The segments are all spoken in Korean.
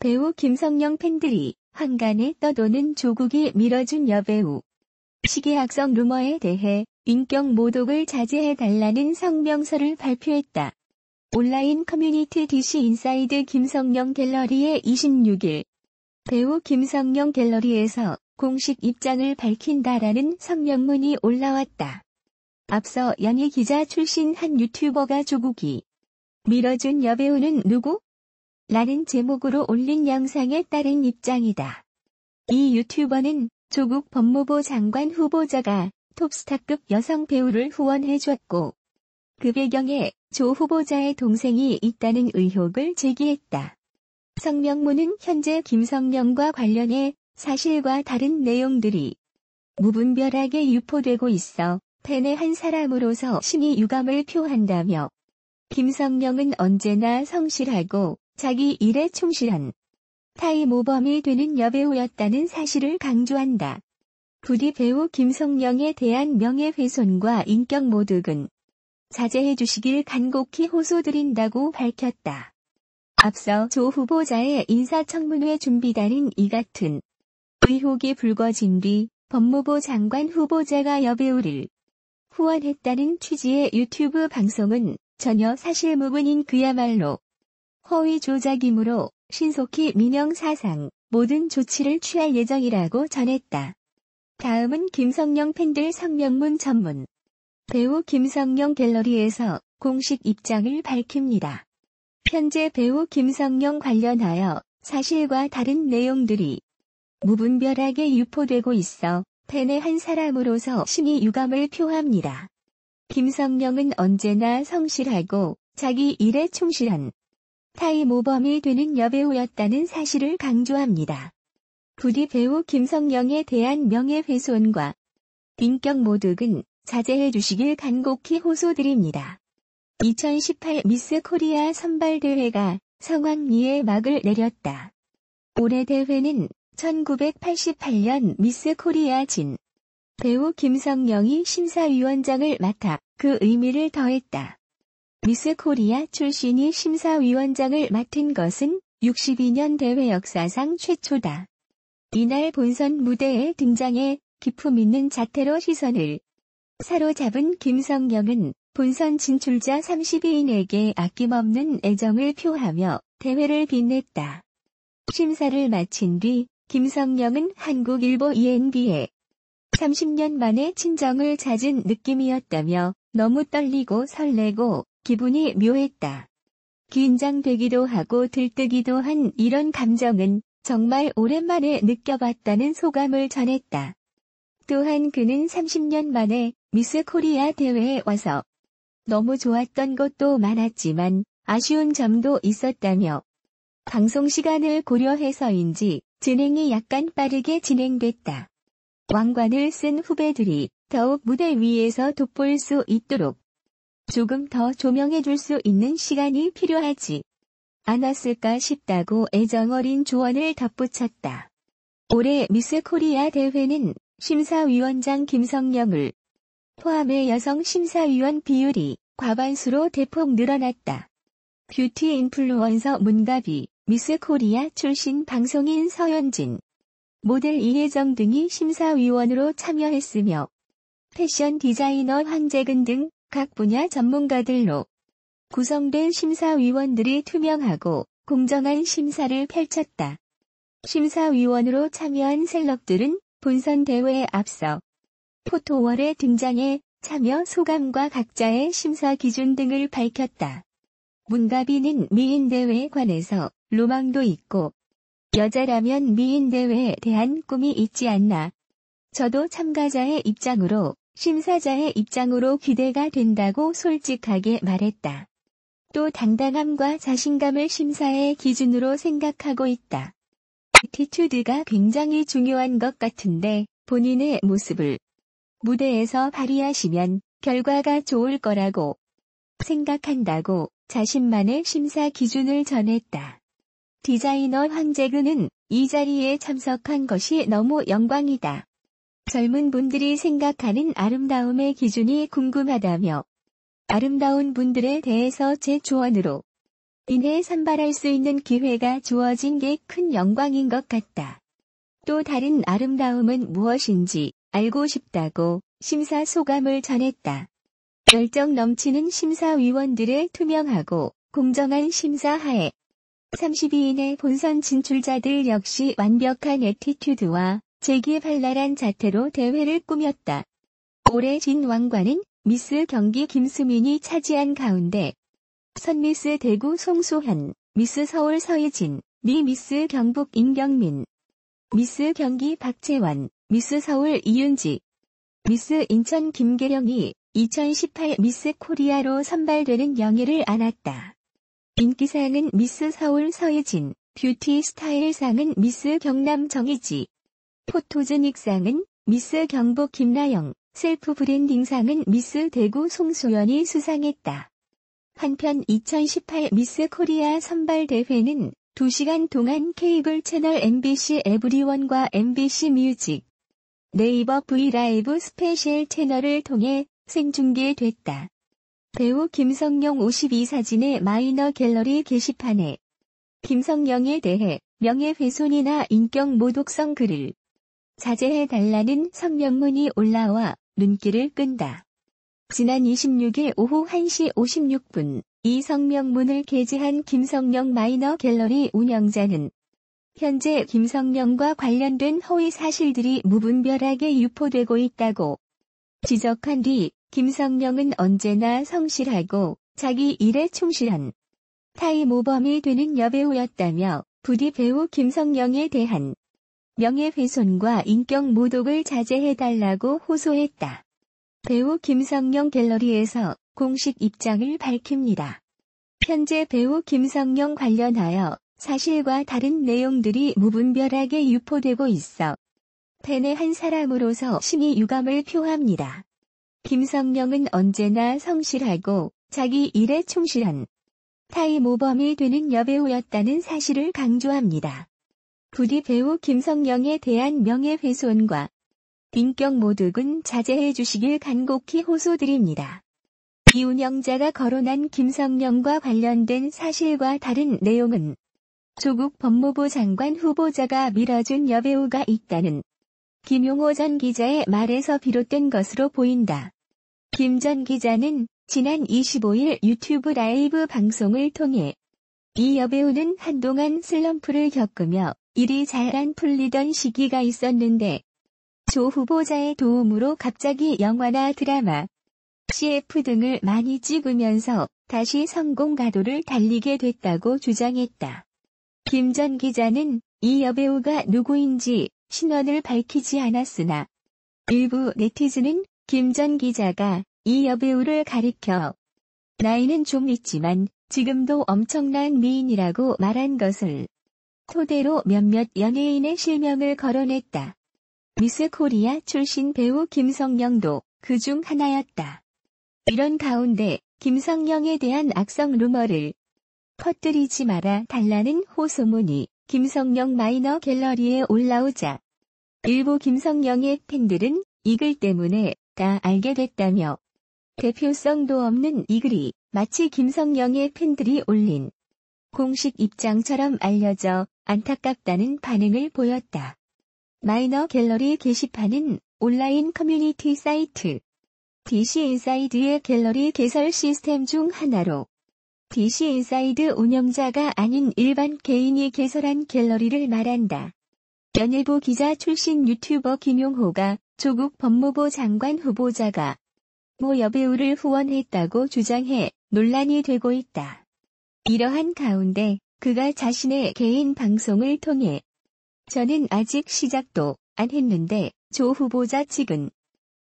배우 김성령 팬들이 한간에 떠도는 조국이 밀어준 여배우. 시기학성 루머에 대해 인격 모독을 자제해달라는 성명서를 발표했다. 온라인 커뮤니티 DC 인사이드 김성령 갤러리의 26일 배우 김성령 갤러리에서 공식 입장을 밝힌다라는 성명문이 올라왔다. 앞서 연예 기자 출신 한 유튜버가 조국이 밀어준 여배우는 누구? 라는 제목으로 올린 영상에 따른 입장이다. 이 유튜버는 조국 법무부 장관 후보자가 톱스타급 여성 배우를 후원해줬고 그 배경에 조 후보자의 동생이 있다는 의혹을 제기했다. 성명문은 현재 김성령과 관련해 사실과 다른 내용들이 무분별하게 유포되고 있어 팬의 한 사람으로서 심히 유감을 표한다며 김성령은 언제나 성실하고 자기 일에 충실한 타임오범이 되는 여배우였다는 사실을 강조한다. 부디 배우 김성령에 대한 명예훼손과 인격 모독은 자제해 주시길 간곡히 호소드린다고 밝혔다. 앞서 조 후보자의 인사청문회 준비단은 이 같은 의혹이 불거진 뒤 법무부 장관 후보자가 여배우를 후원했다는 취지의 유튜브 방송은 전혀 사실무근인 그야말로 허위 조작이므로 신속히 민영사상 모든 조치를 취할 예정이라고 전했다. 다음은 김성령 팬들 성명문 전문. 배우 김성령 갤러리에서 공식 입장을 밝힙니다. 현재 배우 김성령 관련하여 사실과 다른 내용들이 무분별하게 유포되고 있어 팬의 한 사람으로서 심히 유감을 표합니다. 김성령은 언제나 성실하고 자기 일에 충실한 타임오범이 되는 여배우였다는 사실을 강조합니다. 부디 배우 김성령에 대한 명예훼손과 인격 모독은 자제해 주시길 간곡히 호소드립니다. 2018 미스 코리아 선발대회가 성황리에 막을 내렸다. 올해 대회는 1988년 미스 코리아 진 배우 김성령이 심사위원장을 맡아 그 의미를 더했다. 미스 코리아 출신이 심사위원장을 맡은 것은 62년 대회 역사상 최초다. 이날 본선 무대에 등장해 기품 있는 자태로 시선을 사로잡은 김성령은 본선 진출자 32인에게 아낌없는 애정을 표하며 대회를 빛냈다. 심사를 마친 뒤 김성령은 한국일보 ENB에 30년 만에 친정을 찾은 느낌이었다며 너무 떨리고 설레고 기분이 묘했다. 긴장되기도 하고 들뜨기도 한 이런 감정은 정말 오랜만에 느껴봤다는 소감을 전했다. 또한 그는 30년 만에 미스 코리아 대회에 와서 너무 좋았던 것도 많았지만 아쉬운 점도 있었다며 방송 시간을 고려해서인지 진행이 약간 빠르게 진행됐다. 왕관을 쓴 후배들이 더욱 무대 위에서 돋보일 수 있도록 조금 더 조명해줄 수 있는 시간이 필요하지 않았을까 싶다고 애정어린 조언을 덧붙였다. 올해 미스 코리아 대회는 심사위원장 김성령을 포함해 여성 심사위원 비율이 과반수로 대폭 늘어났다. 뷰티 인플루언서 문가비, 미스 코리아 출신 방송인 서현진, 모델 이혜정 등이 심사위원으로 참여했으며 패션 디자이너 황재근 등 각 분야 전문가들로 구성된 심사위원들이 투명하고 공정한 심사를 펼쳤다. 심사위원으로 참여한 셀럽들은 본선 대회에 앞서 포토월에 등장해 참여 소감과 각자의 심사 기준 등을 밝혔다. 문가비는 미인대회에 관해서 로망도 있고 여자라면 미인대회에 대한 꿈이 있지 않나. 저도 참가자의 입장으로 심사자의 입장으로 기대가 된다고 솔직하게 말했다. 또 당당함과 자신감을 심사의 기준으로 생각하고 있다. 애티튜드가 굉장히 중요한 것 같은데 본인의 모습을 무대에서 발휘하시면 결과가 좋을 거라고 생각한다고 자신만의 심사 기준을 전했다. 디자이너 황재근은 이 자리에 참석한 것이 너무 영광이다. 젊은 분들이 생각하는 아름다움의 기준이 궁금하다며 아름다운 분들에 대해서 제 조언으로 인해 선발할 수 있는 기회가 주어진 게 큰 영광인 것 같다. 또 다른 아름다움은 무엇인지 알고 싶다고 심사 소감을 전했다. 열정 넘치는 심사위원들의 투명하고 공정한 심사하에 32인의 본선 진출자들 역시 완벽한 애티튜드와 재기발랄한 자태로 대회를 꾸몄다. 올해 진왕관은 미스 경기 김수민이 차지한 가운데 선미스 대구 송소현, 미스 서울 서예진, 미스 경북 임경민, 미스 경기 박채원, 미스 서울 이윤지, 미스 인천 김계령이 2018 미스 코리아로 선발되는 영예를 안았다. 인기상은 미스 서울 서예진, 뷰티 스타일상은 미스 경남 정희지, 포토제닉상은 미스 경북 김나영, 셀프 브랜딩상은 미스 대구 송소연이 수상했다. 한편 2018 미스 코리아 선발대회는 2시간 동안 케이블 채널 MBC 에브리원과 MBC 뮤직, 네이버 브이라이브 스페셜 채널을 통해 생중계됐다. 배우 김성령 52사진의 마이너 갤러리 게시판에 김성령에 대해 명예훼손이나 인격모독성 글을 자제해달라는 성명문이 올라와 눈길을 끈다. 지난 26일 오후 1시 56분 이 성명문을 게재한 김성령 마이너 갤러리 운영자는 현재 김성령과 관련된 허위 사실들이 무분별하게 유포되고 있다고 지적한 뒤 김성령은 언제나 성실하고 자기 일에 충실한 타임오범이 되는 여배우였다며 부디 배우 김성령에 대한 명예훼손과 인격모독을 자제해달라고 호소했다. 배우 김성령 갤러리에서 공식 입장을 밝힙니다. 현재 배우 김성령 관련하여 사실과 다른 내용들이 무분별하게 유포되고 있어 팬의 한 사람으로서 심히 유감을 표합니다. 김성령은 언제나 성실하고 자기 일에 충실한 타임오범이 되는 여배우였다는 사실을 강조합니다. 부디 배우 김성령에 대한 명예훼손과 인격모독은 자제해 주시길 간곡히 호소드립니다. 이 운영자가 거론한 김성령과 관련된 사실과 다른 내용은 조국 법무부 장관 후보자가 밀어준 여배우가 있다는 김용호 전 기자의 말에서 비롯된 것으로 보인다. 김 전 기자는 지난 25일 유튜브 라이브 방송을 통해 이 여배우는 한동안 슬럼프를 겪으며 일이 잘 안 풀리던 시기가 있었는데 조 후보자의 도움으로 갑자기 영화나 드라마, CF 등을 많이 찍으면서 다시 성공 가도를 달리게 됐다고 주장했다. 김 전 기자는 이 여배우가 누구인지 신원을 밝히지 않았으나 일부 네티즌은 김 전 기자가 이 여배우를 가리켜 나이는 좀 있지만 지금도 엄청난 미인이라고 말한 것을 토대로 몇몇 연예인의 실명을 거론했다. 미스 코리아 출신 배우 김성령도 그중 하나였다. 이런 가운데 김성령에 대한 악성 루머를 퍼뜨리지 마라 달라는 호소문이 김성령 마이너 갤러리에 올라오자 일부 김성령의 팬들은 이 글 때문에 다 알게 됐다며 대표성도 없는 이 글이 마치 김성령의 팬들이 올린 공식 입장처럼 알려져 안타깝다는 반응을 보였다. 마이너 갤러리 게시판은 온라인 커뮤니티 사이트 DC인사이드의 갤러리 개설 시스템 중 하나로 DC인사이드 운영자가 아닌 일반 개인이 개설한 갤러리를 말한다. 연예부 기자 출신 유튜버 김용호가 조국 법무부 장관 후보자가 모 여배우를 후원했다고 주장해 논란이 되고 있다. 이러한 가운데 그가 자신의 개인 방송을 통해 저는 아직 시작도 안 했는데 조 후보자 측은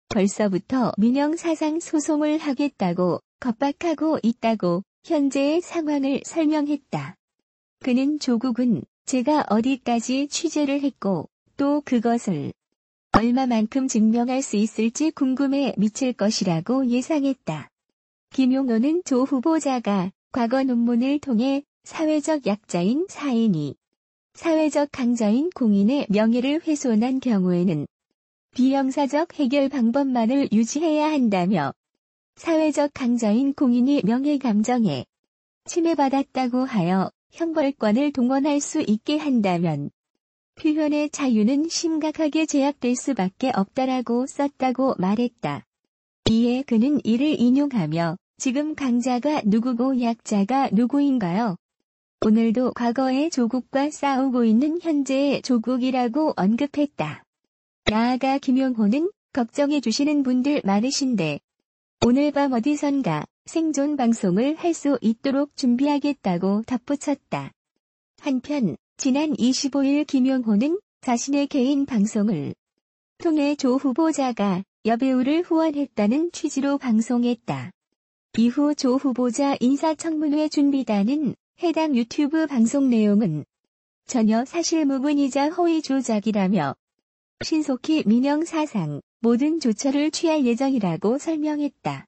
벌써부터 민영사상 소송을 하겠다고 겁박하고 있다고 현재의 상황을 설명했다. 그는 조국은 제가 어디까지 취재를 했고 또 그것을 얼마만큼 증명할 수 있을지 궁금해 미칠 것이라고 예상했다. 김용호는 조 후보자가 과거 논문을 통해 사회적 약자인 사인이 사회적 강자인 공인의 명예를 훼손한 경우에는 비형사적 해결 방법만을 유지해야 한다며 사회적 강자인 공인이 명예감정에 침해받았다고 하여 형벌권을 동원할 수 있게 한다면 표현의 자유는 심각하게 제약될 수밖에 없다라고 썼다고 말했다. 이에 그는 이를 인용하며 지금 강자가 누구고 약자가 누구인가요? 오늘도 과거의 조국과 싸우고 있는 현재의 조국이라고 언급했다. 나아가 김용호는 걱정해주시는 분들 많으신데 오늘 밤 어디선가 생존 방송을 할 수 있도록 준비하겠다고 덧붙였다. 한편 지난 25일 김용호는 자신의 개인 방송을 통해 조 후보자가 여배우를 후원했다는 취지로 방송했다. 이후 조 후보자 인사청문회 준비단은 해당 유튜브 방송 내용은 전혀 사실무근이자 허위 조작이라며 신속히 민영 사상 모든 조처를 취할 예정이라고 설명했다.